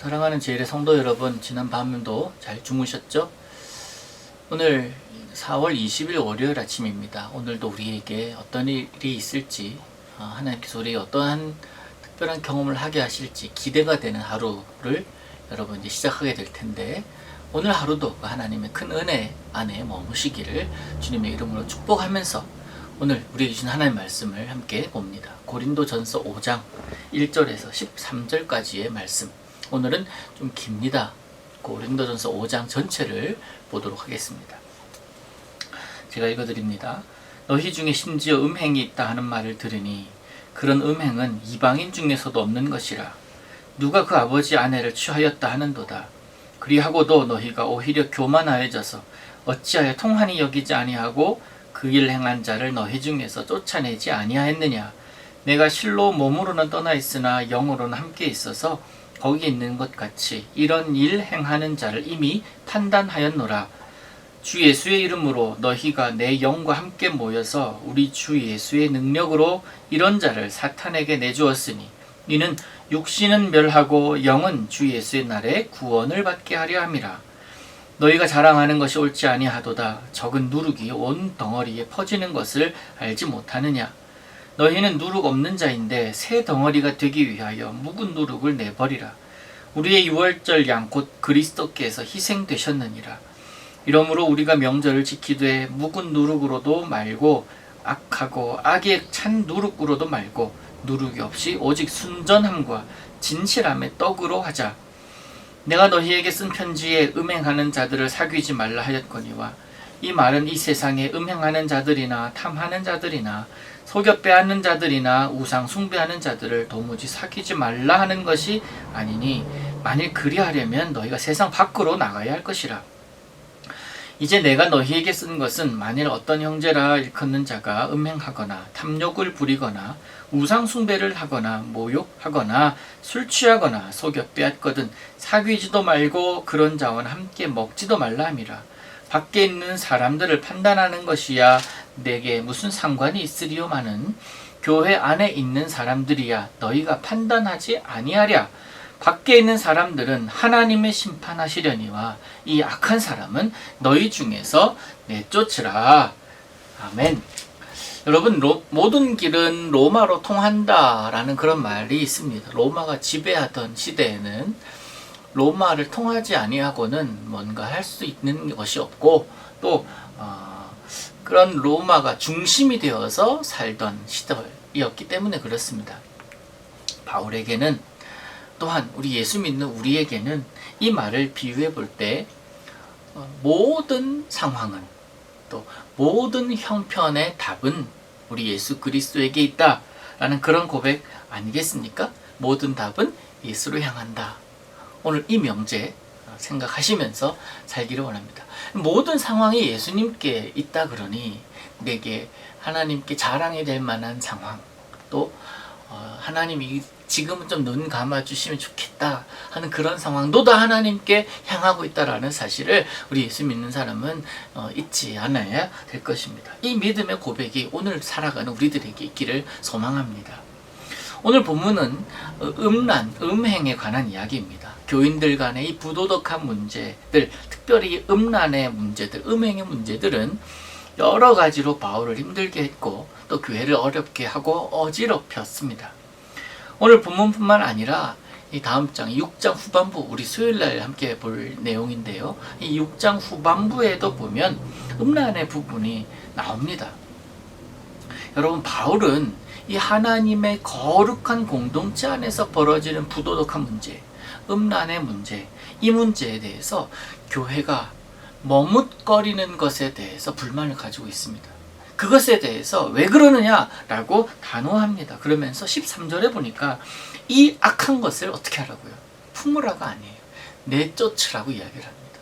사랑하는 제1의 성도 여러분, 지난 밤도 잘 주무셨죠? 오늘 4월 20일 월요일 아침입니다. 오늘도 우리에게 어떤 일이 있을지, 하나님께서 우리에게 어떠한 특별한 경험을 하게 하실지 기대가 되는 하루를 여러분 이제 시작하게 될 텐데, 오늘 하루도 하나님의 큰 은혜 안에 머무시기를 주님의 이름으로 축복하면서 오늘 우리에게 주신 하나님의 말씀을 함께 봅니다. 고린도전서 5장 1절에서 13절까지의 말씀. 오늘은 좀 깁니다. 고린도전서 5장 전체를 보도록 하겠습니다. 제가 읽어드립니다. 너희 중에 심지어 음행이 있다 하는 말을 들으니 그런 음행은 이방인 중에서도 없는 것이라. 누가 그 아버지 아내를 취하였다 하는도다. 그리하고도 너희가 오히려 교만하여져서 어찌하여 통한이 여기지 아니하고 그 일 행한 자를 너희 중에서 쫓아내지 아니하였느냐. 내가 실로 몸으로는 떠나 있으나 영으로는 함께 있어서 거기 있는 것 같이 이런 일 행하는 자를 이미 판단하였노라. 주 예수의 이름으로 너희가 내 영과 함께 모여서 우리 주 예수의 능력으로 이런 자를 사탄에게 내주었으니 이는 육신은 멸하고 영은 주 예수의 날에 구원을 받게 하려 함이라. 너희가 자랑하는 것이 옳지 아니하도다. 적은 누룩이 온 덩어리에 퍼지는 것을 알지 못하느냐. 너희는 누룩 없는 자인데 새 덩어리가 되기 위하여 묵은 누룩을 내버리라. 우리의 유월절 양 곧 그리스도께서 희생되셨느니라. 이러므로 우리가 명절을 지키되 묵은 누룩으로도 말고 악하고 악에 찬 누룩으로도 말고 누룩이 없이 오직 순전함과 진실함의 떡으로 하자. 내가 너희에게 쓴 편지에 음행하는 자들을 사귀지 말라 하였거니와 이 말은 이 세상에 음행하는 자들이나 탐하는 자들이나 속여 빼앗는 자들이나 우상 숭배하는 자들을 도무지 사귀지 말라 하는 것이 아니니 만일 그리하려면 너희가 세상 밖으로 나가야 할 것이라. 이제 내가 너희에게 쓴 것은 만일 어떤 형제라 일컫는 자가 음행하거나 탐욕을 부리거나 우상 숭배를 하거나 모욕하거나 술 취하거나 속여 빼앗거든 사귀지도 말고 그런 자와 함께 먹지도 말라 함이라. 밖에 있는 사람들을 판단하는 것이야 내게 무슨 상관이 있으리요마는 교회 안에 있는 사람들이야 너희가 판단하지 아니하랴. 밖에 있는 사람들은 하나님의 심판하시려니와 이 악한 사람은 너희 중에서 내쫓으라. 아멘. 여러분, 모든 길은 로마로 통한다라는 그런 말이 있습니다. 로마가 지배하던 시대에는 로마를 통하지 아니하고는 뭔가 할 수 있는 것이 없고 또 그런 로마가 중심이 되어서 살던 시대였기 때문에 그렇습니다. 바울에게는 또한 우리 예수 믿는 우리에게는 이 말을 비유해 볼 때 모든 상황은 또 모든 형편의 답은 우리 예수 그리스도에게 있다라는 그런 고백 아니겠습니까? 모든 답은 예수로 향한다. 오늘 이 명제 생각하시면서 살기를 원합니다. 모든 상황이 예수님께 있다 그러니 내게 하나님께 자랑이 될 만한 상황 또 하나님이 지금은 좀 눈 감아주시면 좋겠다 하는 그런 상황도 다 하나님께 향하고 있다라는 사실을 우리 예수 믿는 사람은 잊지 않아야 될 것입니다. 이 믿음의 고백이 오늘 살아가는 우리들에게 있기를 소망합니다. 오늘 본문은 음행에 관한 이야기입니다. 교인들 간의 이 부도덕한 문제들, 특별히 음란의 문제들, 음행의 문제들은 여러 가지로 바울을 힘들게 했고 또 교회를 어렵게 하고 어지럽혔습니다. 오늘 본문뿐만 아니라 이 다음 장 6장 후반부 우리 수요일날 함께 볼 내용인데요. 이 6장 후반부에도 보면 음란의 부분이 나옵니다. 여러분, 바울은 이 하나님의 거룩한 공동체 안에서 벌어지는 부도덕한 문제, 음란의 문제, 이 문제에 대해서 교회가 머뭇거리는 것에 대해서 불만을 가지고 있습니다. 그것에 대해서 왜 그러느냐라고 단호합니다. 그러면서 13절에 보니까 이 악한 것을 어떻게 하라고요? 품으라가 아니에요. 내쫓으라고 이야기를 합니다.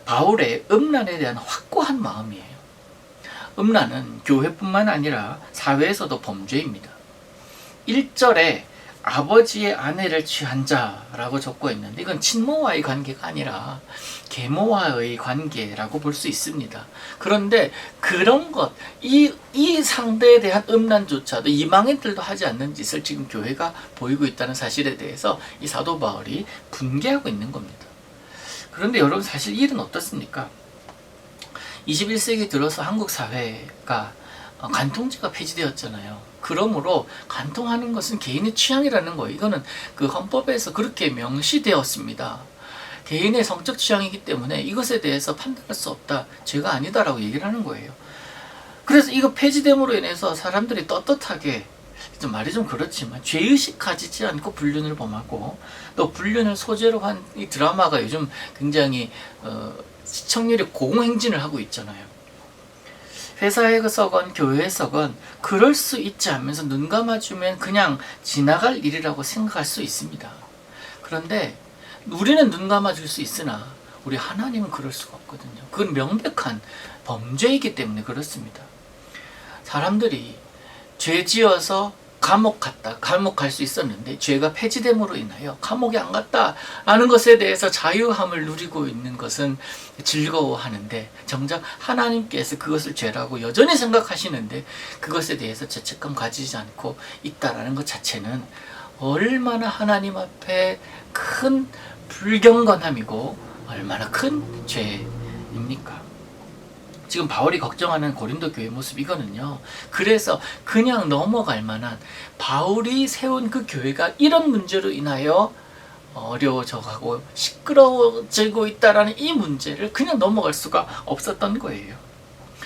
바울의 음란에 대한 확고한 마음이에요. 음란은 교회뿐만 아니라 사회에서도 범죄입니다. 1절에 아버지의 아내를 취한 자라고 적고 있는데 이건 친모와의 관계가 아니라 계모와의 관계라고 볼 수 있습니다. 그런데 그런 것, 이 상대에 대한 음란조차도 이방인들도 하지 않는 짓을 지금 교회가 보이고 있다는 사실에 대해서 이 사도 바울이 분개하고 있는 겁니다. 그런데 여러분, 사실 일은 어떻습니까? 21세기 들어서 한국 사회가 간통죄가 폐지되었잖아요. 그러므로 간통하는 것은 개인의 취향이라는 거예요. 이거는 그 헌법에서 그렇게 명시되었습니다. 개인의 성적 취향이기 때문에 이것에 대해서 판단할 수 없다, 죄가 아니다라고 얘기를 하는 거예요. 그래서 이거 폐지됨으로 인해서 사람들이 떳떳하게, 좀 말이 좀 그렇지만 죄의식 가지지 않고 불륜을 범하고, 또 불륜을 소재로 한 이 드라마가 요즘 굉장히 시청률이 고공행진을 하고 있잖아요. 회사에서건 교회에서건 그럴 수 있지 하면서 눈 감아주면 그냥 지나갈 일이라고 생각할 수 있습니다. 그런데 우리는 눈 감아줄 수 있으나 우리 하나님은 그럴 수가 없거든요. 그건 명백한 범죄이기 때문에 그렇습니다. 사람들이 죄 지어서 감옥 갈 수 있었는데 죄가 폐지됨으로 인하여 감옥에 안 갔다라는 것에 대해서 자유함을 누리고 있는 것은 즐거워하는데, 정작 하나님께서 그것을 죄라고 여전히 생각하시는데 그것에 대해서 죄책감 가지지 않고 있다라는 것 자체는 얼마나 하나님 앞에 큰 불경건함이고 얼마나 큰 죄입니까? 지금 바울이 걱정하는 고린도 교회 모습, 이거는요, 그래서 그냥 넘어갈 만한, 바울이 세운 그 교회가 이런 문제로 인하여 어려워져가고 시끄러워지고 있다라는 이 문제를 그냥 넘어갈 수가 없었던 거예요.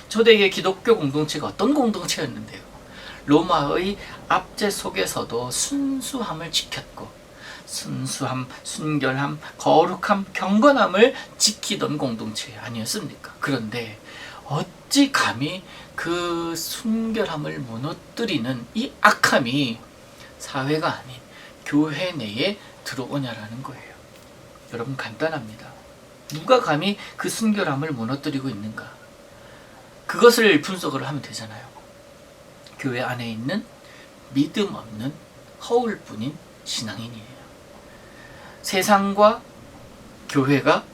초대의 기독교 공동체가 어떤 공동체였는데요, 로마의 압제 속에서도 순수함을 지켰고, 순수함, 순결함, 거룩함, 경건함을 지키던 공동체 아니었습니까? 그런데 어찌 감히 그 순결함을 무너뜨리는 이 악함이 사회가 아닌 교회 내에 들어오냐라는 거예요. 여러분, 간단합니다. 누가 감히 그 순결함을 무너뜨리고 있는가? 그것을 분석을 하면 되잖아요. 교회 안에 있는 믿음 없는 허울뿐인 신앙인이에요. 세상과 교회가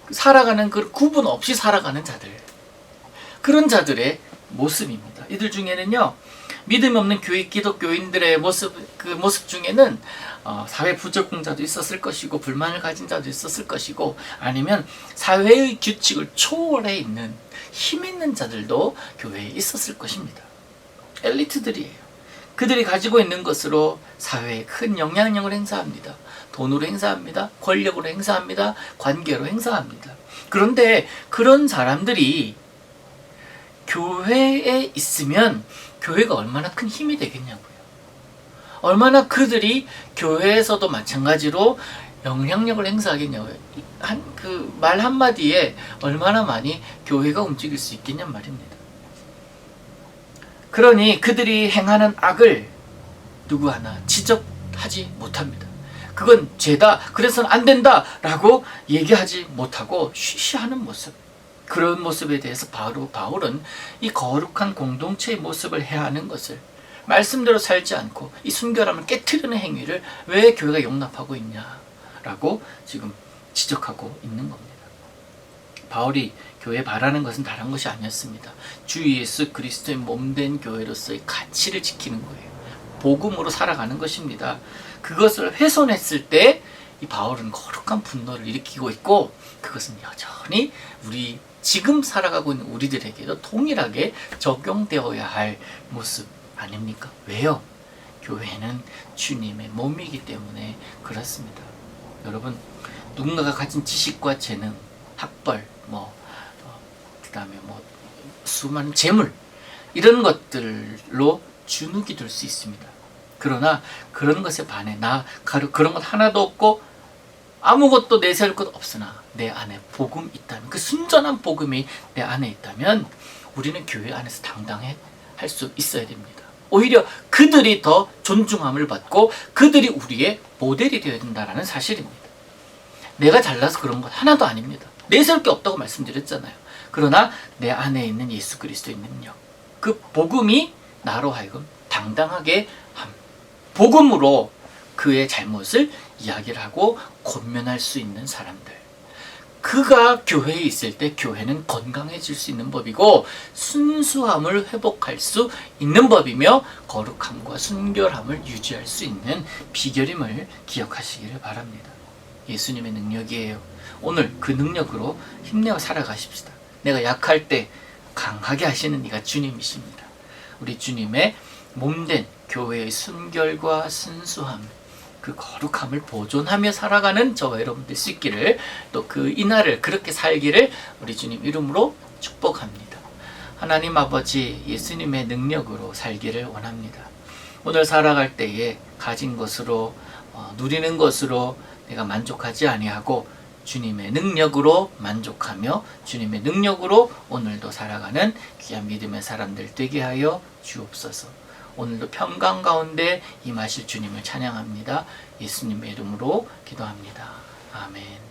살아가는, 그 구분 없이 살아가는 자들, 그런 자들의 모습입니다. 이들 중에는요, 믿음이 없는 기독교인들의 모습 중에는 사회 부적응자도 있었을 것이고, 불만을 가진 자도 있었을 것이고, 아니면 사회의 규칙을 초월해 있는 힘 있는 자들도 교회에 있었을 것입니다. 엘리트들이에요. 그들이 가지고 있는 것으로 사회에 큰 영향력을 행사합니다. 돈으로 행사합니다. 권력으로 행사합니다. 관계로 행사합니다. 그런데 그런 사람들이 교회에 있으면 교회가 얼마나 큰 힘이 되겠냐고요. 얼마나 그들이 교회에서도 마찬가지로 영향력을 행사하겠냐고요. 그 말 한마디에 얼마나 많이 교회가 움직일 수 있겠냐 말입니다. 그러니 그들이 행하는 악을 누구 하나 지적하지 못합니다. 그건 죄다, 그래서는 안 된다 라고 얘기하지 못하고 쉬쉬하는 모습, 그런 모습에 대해서 바울은 이 거룩한 공동체의 모습을 해야 하는 것을, 말씀대로 살지 않고 이 순결함을 깨트리는 행위를 왜 교회가 용납하고 있냐라고 지금 지적하고 있는 겁니다. 바울이 교회에 바라는 것은 다른 것이 아니었습니다. 주 예수 그리스도의 몸된 교회로서의 가치를 지키는 거예요. 복음으로 살아가는 것입니다. 그것을 훼손했을 때 이 바울은 거룩한 분노를 일으키고 있고, 그것은 여전히 우리 지금 살아가고 있는 우리들에게도 동일하게 적용되어야 할 모습 아닙니까? 왜요? 교회는 주님의 몸이기 때문에 그렇습니다. 여러분, 누군가가 가진 지식과 재능, 학벌, 그다음에 수많은 재물, 이런 것들로 주눅이 들 수 있습니다. 그러나 그런 것에 반해 그런 것 하나도 없고 아무것도 내세울 것 없으나 내 안에 복음이 있다면, 그 순전한 복음이 내 안에 있다면 우리는 교회 안에서 당당해 할 수 있어야 됩니다. 오히려 그들이 더 존중함을 받고 그들이 우리의 모델이 되어야 된다는 사실입니다. 내가 잘나서 그런 것 하나도 아닙니다. 내세울 게 없다고 말씀드렸잖아요. 그러나 내 안에 있는 예수 그리스도의 능력, 그 복음이 나로 하여금 당당하게 함. 복음으로 그의 잘못을 이야기를 하고 권면할 수 있는 사람들. 그가 교회에 있을 때 교회는 건강해질 수 있는 법이고 순수함을 회복할 수 있는 법이며 거룩함과 순결함을 유지할 수 있는 비결임을 기억하시기를 바랍니다. 예수님의 능력이에요. 오늘 그 능력으로 힘내어 살아가십시다. 내가 약할 때 강하게 하시는 이가 주님이십니다. 우리 주님의 몸된 교회의 순결과 순수함, 그 거룩함을 보존하며 살아가는 저와 여러분들 수 있기를, 또 그 이날을 그렇게 살기를 우리 주님 이름으로 축복합니다. 하나님 아버지, 예수님의 능력으로 살기를 원합니다. 오늘 살아갈 때에 가진 것으로 누리는 것으로 내가 만족하지 아니하고 주님의 능력으로 만족하며 주님의 능력으로 오늘도 살아가는 귀한 믿음의 사람들 되게 하여 주옵소서. 오늘도 평강 가운데 임하실 주님을 찬양합니다. 예수님의 이름으로 기도합니다. 아멘.